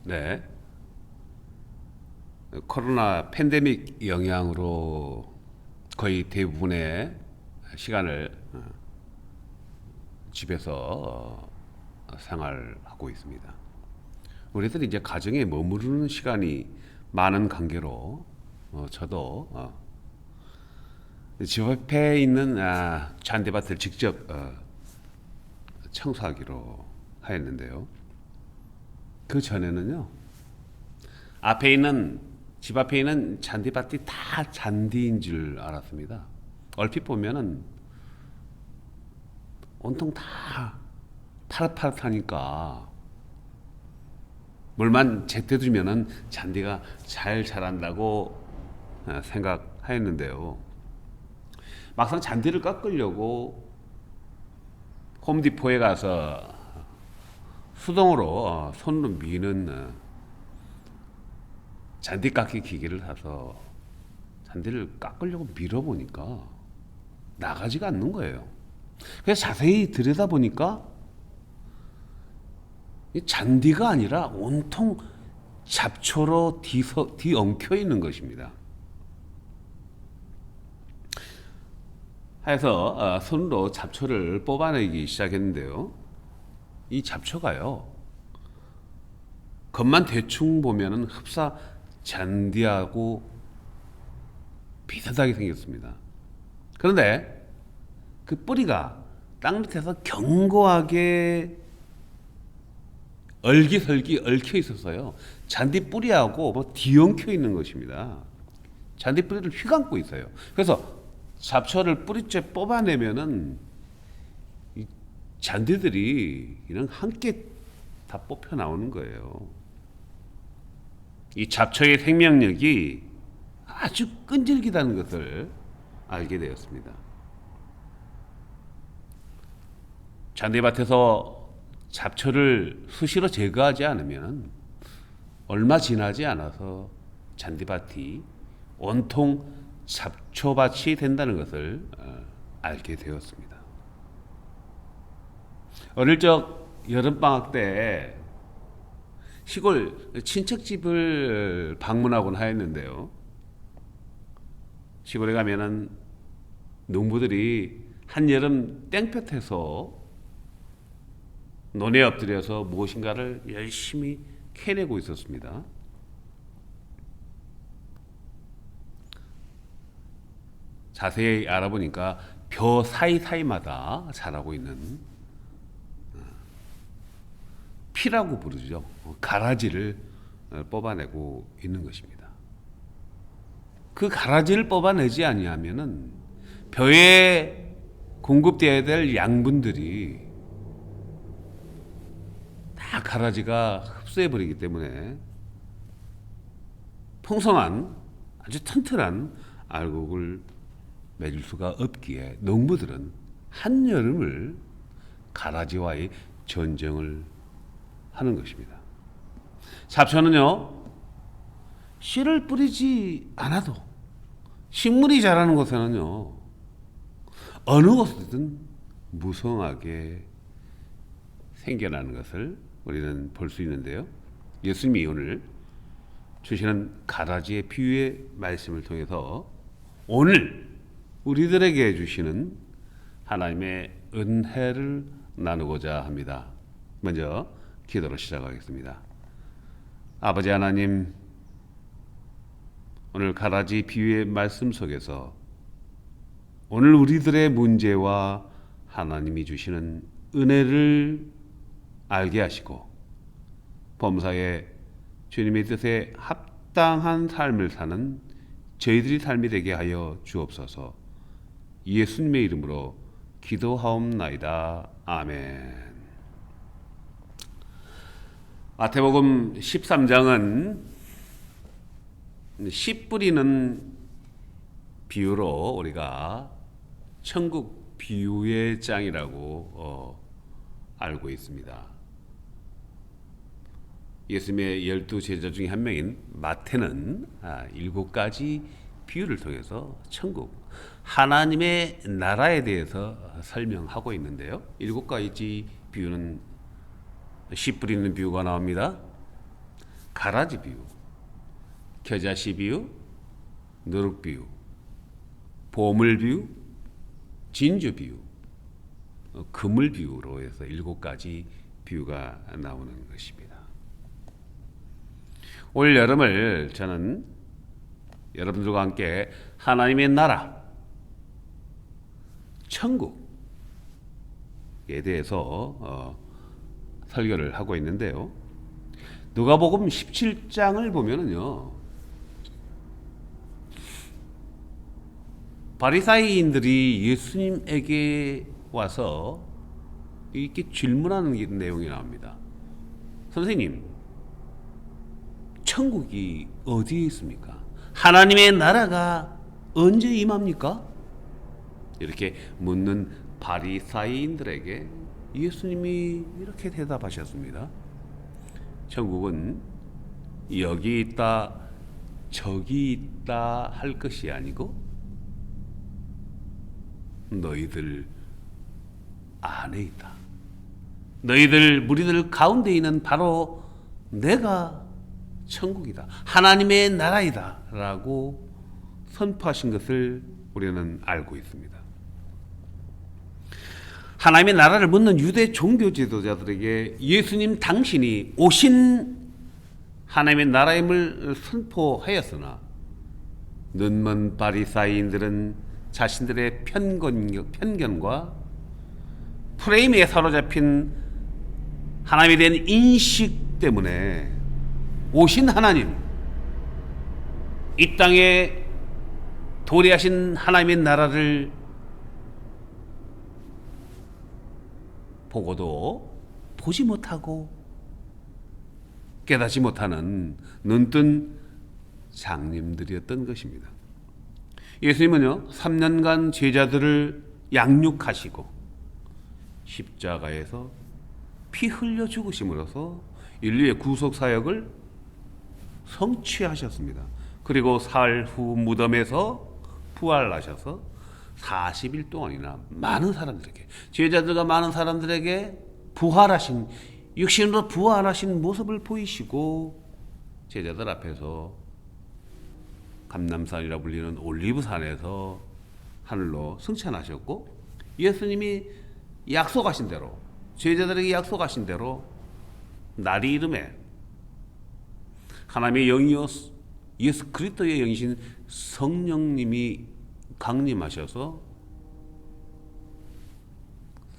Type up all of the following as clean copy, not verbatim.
네. 코로나 팬데믹 영향으로 거의 대부분의 시간을 집에서 생활하고 있습니다. 우리들이 이제 가정에 머무르는 시간이 많은 관계로 저도 집 앞에 있는 잔디밭을 직접 청소하기로 하였는데요. 그 전에는요, 앞에 있는 집 앞에 있는 잔디밭이 다 잔디인 줄 알았습니다. 얼핏 보면은 온통 다 파릇파릇하니까 물만 제때 두면은 잔디가 잘 자란다고 생각하였는데요. 막상 잔디를 깎으려고 홈디포에 가서 수동으로 손으로 미는 잔디 깎기 기계를 사서 잔디를 깎으려고 밀어보니까 나가지가 않는 거예요. 그래서 자세히 들여다보니까 이 잔디가 아니라 온통 잡초로 뒤엉켜 있는 것입니다. 해서 손으로 잡초를 뽑아내기 시작했는데요. 이 잡초가요, 겉만 대충 보면은 흡사 잔디하고 비슷하게 생겼습니다. 그런데 그 뿌리가 땅 밑에서 견고하게 얼기설기 얽혀 있었어요. 잔디 뿌리하고 뭐 뒤엉켜 있는 것입니다. 잔디 뿌리를 휘감고 있어요. 그래서 잡초를 뿌리째 뽑아내면은 이 잔디들이 그냥 함께 다 뽑혀 나오는 거예요. 이 잡초의 생명력이 아주 끈질기다는 것을 알게 되었습니다. 잔디밭에서 잡초를 수시로 제거하지 않으면 얼마 지나지 않아서 잔디밭이 온통 잡초밭이 된다는 것을 알게 되었습니다. 어릴 적 여름방학 때 시골 친척집을 방문하곤 하였는데요. 시골에 가면은 농부들이 한여름 땡볕에서 논에 엎드려서 무엇인가를 열심히 캐내고 있었습니다. 자세히 알아보니까 벼 사이사이마다 자라고 있는 피라고 부르죠. 가라지를 뽑아내고 있는 것입니다. 그 가라지를 뽑아내지 아니하면은 벼에 공급되어야 될 양분들이 다 가라지가 흡수해 버리기 때문에 풍성한 아주 튼튼한 알곡을 맺을 수가 없기에 농부들은 한여름을 가라지와의 전쟁을 하는 것입니다. 잡초는요, 씨를 뿌리지 않아도 식물이 자라는 곳에는요, 어느 곳이든 무성하게 생겨나는 것을 우리는 볼 수 있는데요. 예수님이 오늘 주시는 가라지의 비유의 말씀을 통해서 오늘 우리들에게 주시는 하나님의 은혜를 나누고자 합니다. 먼저 기도로 시작하겠습니다. 아버지 하나님, 오늘 가라지 비유의 말씀 속에서 오늘 우리들의 문제와 하나님이 주시는 은혜를 알게 하시고 범사에 주님의 뜻에 합당한 삶을 사는 저희들이 삶이 되게 하여 주옵소서. 예수님의 이름으로 기도하옵나이다. 아멘. 마태복음 13장은 씨 뿌리는 비유로 우리가 천국 비유의 장이라고 알고 있습니다. 예수님의 12제자 중에 한 명인 마태는 7가지 비유를 통해서 천국, 하나님의 나라에 대해서 설명하고 있는데요. 7가지 비유는 씨 뿌리는 비유가 나옵니다. 가라지 비유, 겨자씨 비유, 누룩 비유, 보물 비유, 진주 비유, 그물 비유로 해서 7가지 비유가 나오는 것입니다. 올 여름을 저는 여러분들과 함께 하나님의 나라, 천국에 대해서 설교를 하고 있는데요. 누가복음 17장을 보면은요, 바리사이인들이 예수님에게 와서 이렇게 질문하는 내용이 나옵니다. 선생님, 천국이 어디에 있습니까? 하나님의 나라가 언제 임합니까? 이렇게 묻는 바리사이인들에게 예수님이 이렇게 대답하셨습니다. 천국은 여기 있다 저기 있다 할 것이 아니고 너희들 안에 있다. 너희들 무리들 가운데 있는 바로 내가 천국이다. 하나님의 나라이다 라고 선포하신 것을 우리는 알고 있습니다. 하나님의 나라를 묻는 유대 종교 지도자들에게 예수님 당신이 오신 하나님의 나라임을 선포하였으나 눈먼 바리사이인들은 자신들의 편견과 프레임에 사로잡힌 하나님에 대한 인식 때문에 오신 하나님, 이 땅에 도래하신 하나님의 나라를 보고도 보지 못하고 깨닫지 못하는 눈뜬 장님들이었던 것입니다. 예수님은요, 3년간 제자들을 양육하시고 십자가에서 피 흘려 죽으심으로써 인류의 구속 사역을 성취하셨습니다. 그리고 사흘 후 무덤에서 부활하셔서 40일 동안이나 많은 사람들에게, 제자들과 많은 사람들에게 부활하신, 육신으로 부활하신 모습을 보이시고 제자들 앞에서 감람산이라 불리는 올리브산에서 하늘로 승천하셨고, 예수님이 약속하신 대로, 제자들에게 약속하신 대로 날이 이름에 하나님의 영이요 예수 그리스도의 영이신 성령님이 강림하셔서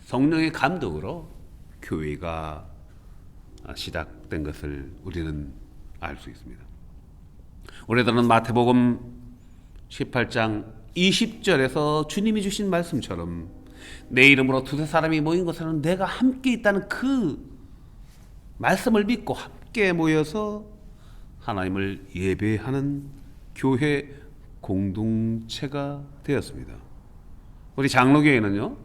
성령의 감독으로 교회가 시작된 것을 우리는 알 수 있습니다. 우리들은 마태복음 18장 20절에서 주님이 주신 말씀처럼 내 이름으로 두세 사람이 모인 곳에는 내가 함께 있다는 그 말씀을 믿고 함께 모여서 하나님을 예배하는 교회 공동체가 되었습니다. 우리 장로교회는요,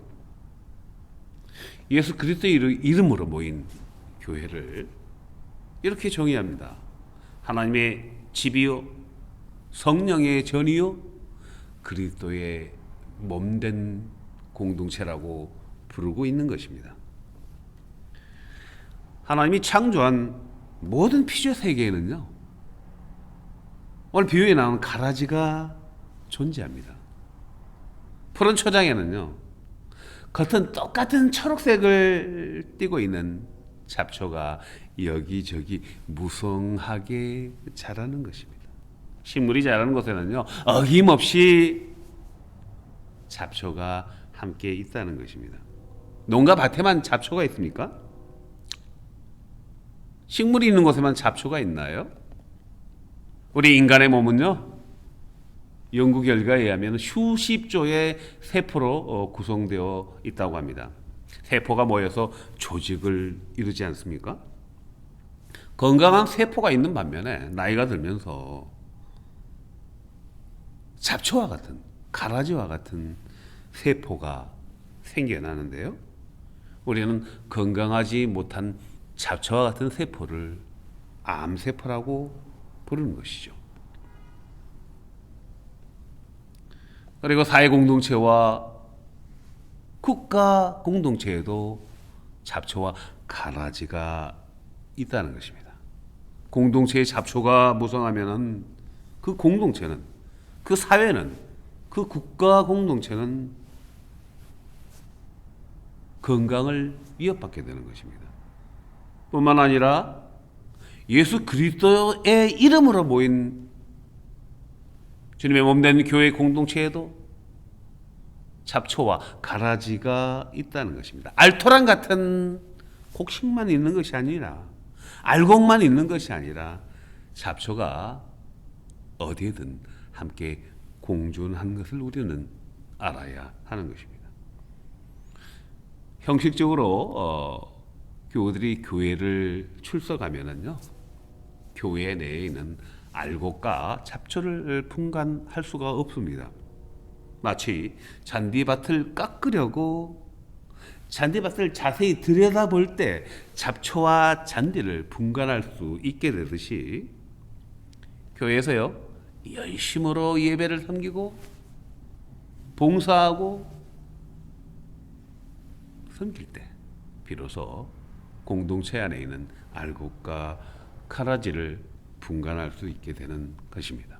예수 그리스도의 이름으로 모인 교회를 이렇게 정의합니다. 하나님의 집이요, 성령의 전이요, 그리스도의 몸된 공동체라고 부르고 있는 것입니다. 하나님이 창조한 모든 피조 세계에는요, 오늘 비유에 나오는 가라지가 존재합니다. 푸른 초장에는요, 겉은 똑같은 초록색을 띠고 있는 잡초가 여기저기 무성하게 자라는 것입니다. 식물이 자라는 곳에는요, 어김없이 잡초가 함께 있다는 것입니다. 농가 밭에만 잡초가 있습니까? 식물이 있는 곳에만 잡초가 있나요? 우리 인간의 몸은요, 연구 결과에 의하면 수십 조의 세포로 구성되어 있다고 합니다. 세포가 모여서 조직을 이루지 않습니까? 건강한 세포가 있는 반면에 나이가 들면서 잡초와 같은, 가라지와 같은 세포가 생겨나는데요, 우리는 건강하지 못한 잡초와 같은 세포를 암세포라고 부르는 것이죠. 그리고 사회 공동체와 국가 공동체에도 잡초와 가라지가 있다는 것입니다. 공동체의 잡초가 무성하면은 그 공동체는, 그 사회는, 그 국가 공동체는 건강을 위협받게 되는 것입니다. 뿐만 아니라 예수 그리스도의 이름으로 모인 주님의 몸된 교회 공동체에도 잡초와 가라지가 있다는 것입니다. 알토란 같은 곡식만 있는 것이 아니라, 알곡만 있는 것이 아니라 잡초가 어디에든 함께 공존한 것을 우리는 알아야 하는 것입니다. 형식적으로 교우들이 교회를 출석하면은요, 교회 내에 있는 알곡과 잡초를 분간할 수가 없습니다. 마치 잔디밭을 깎으려고 잔디밭을 자세히 들여다볼 때 잡초와 잔디를 분간할 수 있게 되듯이, 교회에서요 열심으로 예배를 섬기고 봉사하고 섬길 때 비로소 공동체 안에 있는 알곡과 가라지를 분간할 수 있게 되는 것입니다.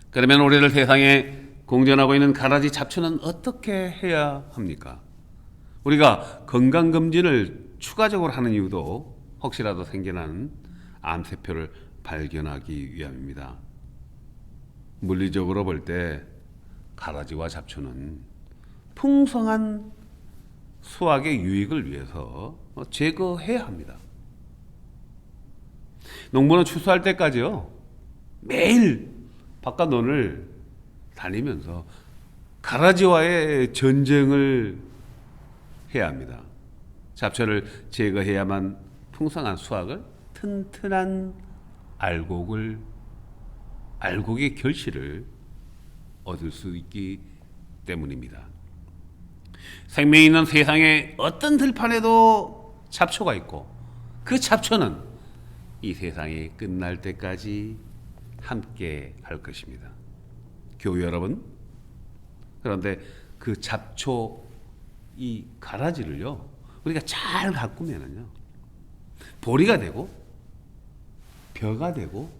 그러면 우리들 세상에 공존하고 있는 가라지 잡초는 어떻게 해야 합니까? 우리가 건강검진을 추가적으로 하는 이유도 혹시라도 생겨나는 암세포를 발견하기 위함입니다. 물리적으로 볼 때 가라지와 잡초는 풍성한 수확의 유익을 위해서 제거해야 합니다. 농부는 추수할 때까지요 매일 바깥논을 다니면서 가라지와의 전쟁을 해야 합니다. 잡초를 제거해야만 풍성한 수확을, 튼튼한 알곡의 결실을 얻을 수 있기 때문입니다. 생명이 있는 세상에 어떤 들판에도 잡초가 있고, 그 잡초는 이 세상이 끝날 때까지 함께 할 것입니다. 교우 여러분, 그런데 그 잡초, 이 가라지를요 우리가 잘 가꾸면은요 보리가 되고 벼가 되고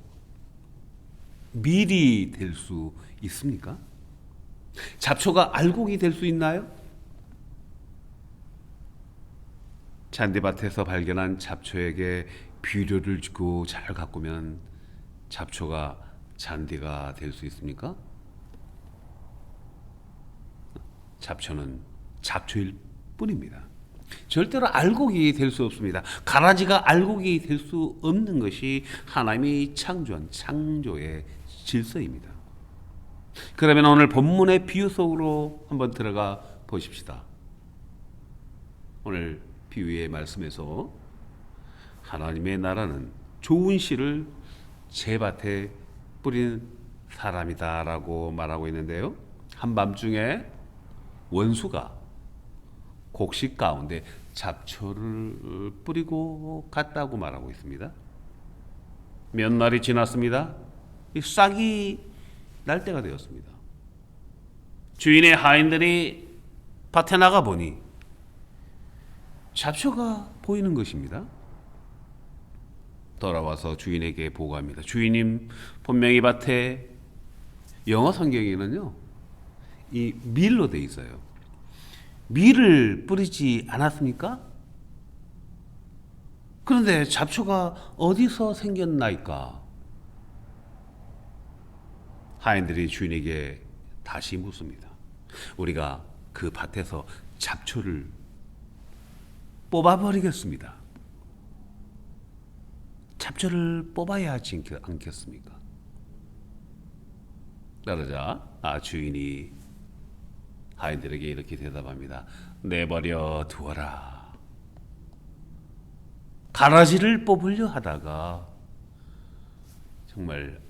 밀이 될 수 있습니까? 잡초가 알곡이 될 수 있나요? 잔디밭에서 발견한 잡초에게 비료를 주고 잘 가꾸면 잡초가 잔디가 될 수 있습니까? 잡초는 잡초일 뿐입니다. 절대로 알곡이 될 수 없습니다. 가라지가 알곡이 될 수 없는 것이 하나님이 창조한 창조의 질서입니다. 그러면 오늘 본문의 비유 속으로 한번 들어가 보십시다. 오늘 비유의 말씀에서 하나님의 나라는 좋은 씨를 제 밭에 뿌린 사람이다라고 말하고 있는데요, 한밤중에 원수가 곡식 가운데 잡초를 뿌리고 갔다고 말하고 있습니다. 몇 날이 지났습니다. 이 싹이 날 때가 되었습니다. 주인의 하인들이 밭에 나가 보니 잡초가 보이는 것입니다. 돌아와서 주인에게 보고합니다. 주인님, 분명히 밭에, 영어 성경에는요 이 밀로 돼 있어요. 밀을 뿌리지 않았습니까? 그런데 잡초가 어디서 생겼나이까? 하인들이 주인에게 다시 묻습니다. 우리가 그 밭에서 잡초를 뽑아버리겠습니다. 잡초를 뽑아야 하지 않겠습니까? 그러자 주인이 하인들에게 이렇게 대답합니다. 내버려 두어라. 가라지를 뽑으려 하다가 정말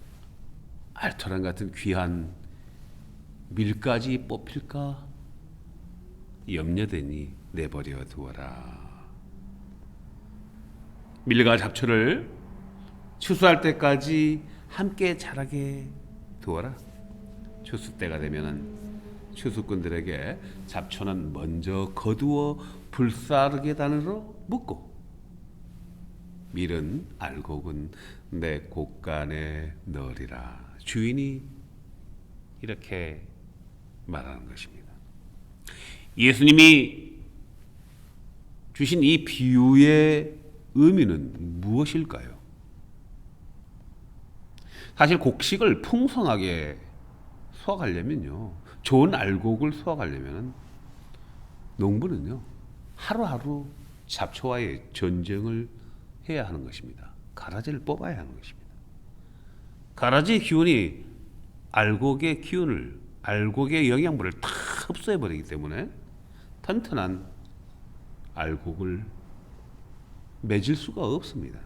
알토란 같은 귀한 밀까지 뽑힐까 염려되니 내버려 두어라. 밀과 잡초를 추수할 때까지 함께 자라게 두어라. 추수 때가 되면은 추수꾼들에게 잡초는 먼저 거두어 불사르게 단으로 묶고 밀은 알곡은 내 곳간에 넣으리라. 주인이 이렇게 말하는 것입니다. 예수님이 주신 이 비유의 의미는 무엇일까요? 사실 곡식을 풍성하게 수확하려면요, 좋은 알곡을 수확하려면 농부는요, 하루하루 잡초와의 전쟁을 해야 하는 것입니다. 가라지를 뽑아야 하는 것입니다. 가라지의 기운이 알곡의 기운을, 알곡의 영양분을 다 흡수해버리기 때문에 튼튼한 알곡을 맺을 수가 없습니다.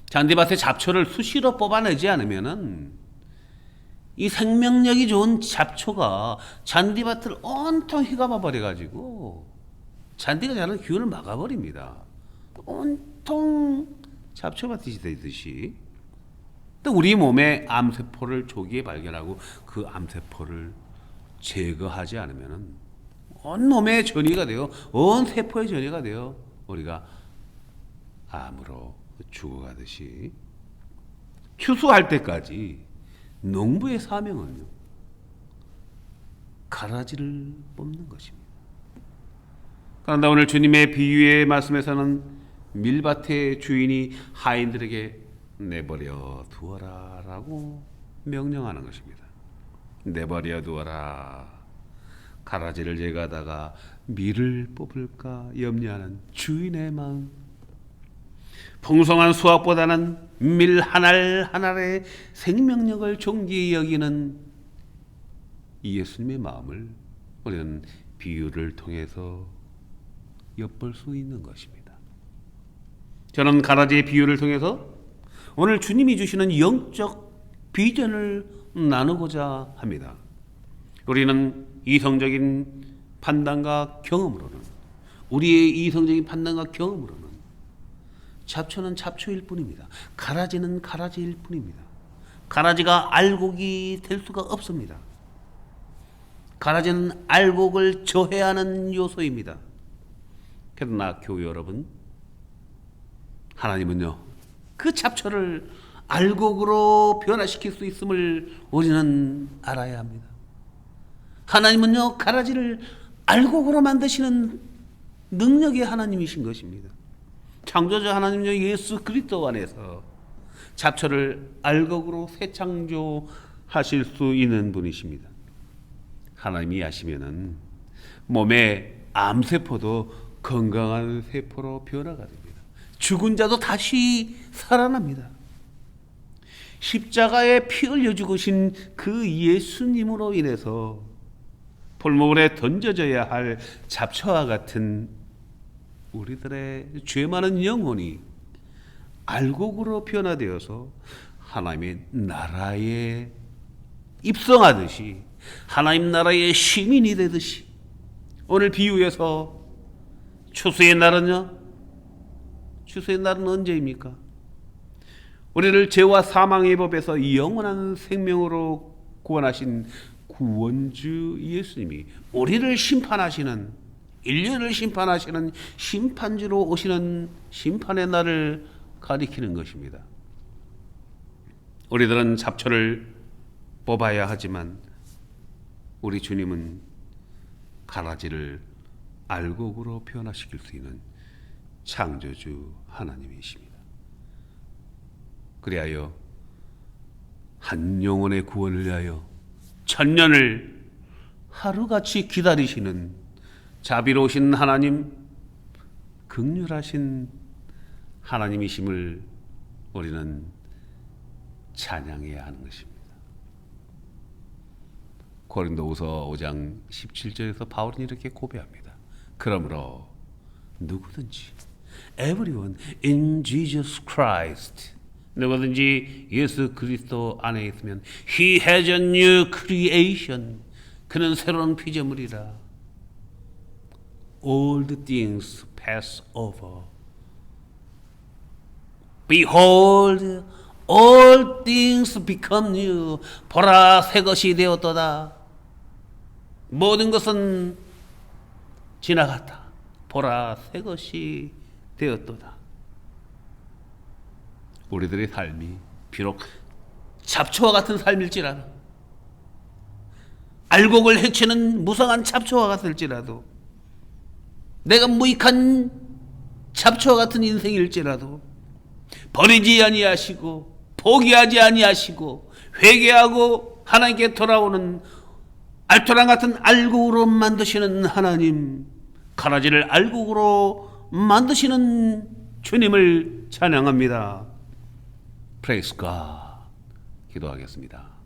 잔디밭의 잡초를 수시로 뽑아내지 않으면은 이 생명력이 좋은 잡초가 잔디밭을 온통 휘감아 버려가지고 잔디가 자라는 기운을 막아버립니다. 온통 잡초밭이 되듯이 또 우리 몸에 암세포를 조기에 발견하고 그 암세포를 제거하지 않으면 온 몸에 전이가 되어, 온 세포에 전이가 되어 우리가 암으로 죽어가듯이 추수할 때까지 농부의 사명은요, 가라지를 뽑는 것입니다. 그런데 오늘 주님의 비유의 말씀에서는 밀밭의 주인이 하인들에게 내버려 두어라 라고 명령하는 것입니다. 내버려 두어라. 가라지를 제거하다가 밀을 뽑을까 염려하는 주인의 마음. 풍성한 수확보다는 밀 한 알 한 알의 생명력을 존귀히 여기는 이 예수님의 마음을 우리는 비유를 통해서 엿볼 수 있는 것입니다. 저는 가라지의 비유를 통해서 오늘 주님이 주시는 영적 비전을 나누고자 합니다. 우리는 이성적인 판단과 경험으로는, 우리의 이성적인 판단과 경험으로는 잡초는 잡초일 뿐입니다. 가라지는 가라지일 뿐입니다. 가라지가 알곡이 될 수가 없습니다. 가라지는 알곡을 저해하는 요소입니다. 그러나 교회 여러분, 하나님은요, 그 잡초를 알곡으로 변화시킬 수 있음을 우리는 알아야 합니다. 하나님은요, 가라지를 알곡으로 만드시는 능력의 하나님이신 것입니다. 창조자 하나님요, 예수 그리스도 안에서 잡초를 알곡으로 새 창조하실 수 있는 분이십니다. 하나님이 하시면은 몸의 암세포도 건강한 세포로 변화가 됩니다. 죽은 자도 다시 살아납니다. 십자가에 피 흘려 죽으신 그 예수님으로 인해서 풀무불에 던져져야 할 잡초와 같은 우리들의 죄 많은 영혼이 알곡으로 변화되어서 하나님의 나라에 입성하듯이, 하나님 나라의 시민이 되듯이, 오늘 비유에서 추수의 날은요, 추수의 날은 언제입니까? 우리를 죄와 사망의 법에서 영원한 생명으로 구원하신 구원주 예수님이 우리를 심판하시는, 인류를 심판하시는 심판주로 오시는 심판의 날을 가리키는 것입니다. 우리들은 잡초를 뽑아야 하지만 우리 주님은 가라지를 알곡으로 변화시킬 수 있는 창조주 하나님이십니다. 그리하여 한 영혼의 구원을 위하여 천년을 하루같이 기다리시는 자비로우신 하나님, 긍휼하신 하나님이심을 우리는 찬양해야 하는 것입니다. 고린도후서 5장 17절에서 바울은 이렇게 고백합니다. 그러므로 누구든지, everyone in Jesus Christ, 누구든지 예수 그리스도 안에 있으면 He has a new creation, 그는 새로운 피조물이라. Old things pass over. Behold, all things become new. 보라, 새 것이 되었도다. 모든 것은 지나갔다. 보라, 새 것이 되었도다. 우리들의 삶이 비록 잡초와 같은 삶일지라도, 알곡을 해치는 무성한 잡초와 같을지라도, 내가 무익한 잡초와 같은 인생일지라도 버리지 아니하시고 포기하지 아니하시고 회개하고 하나님께 돌아오는 알토란 같은 알곡으로 만드시는 하나님, 가라지를 알곡으로 만드시는 주님을 찬양합니다. Praise God. 기도하겠습니다.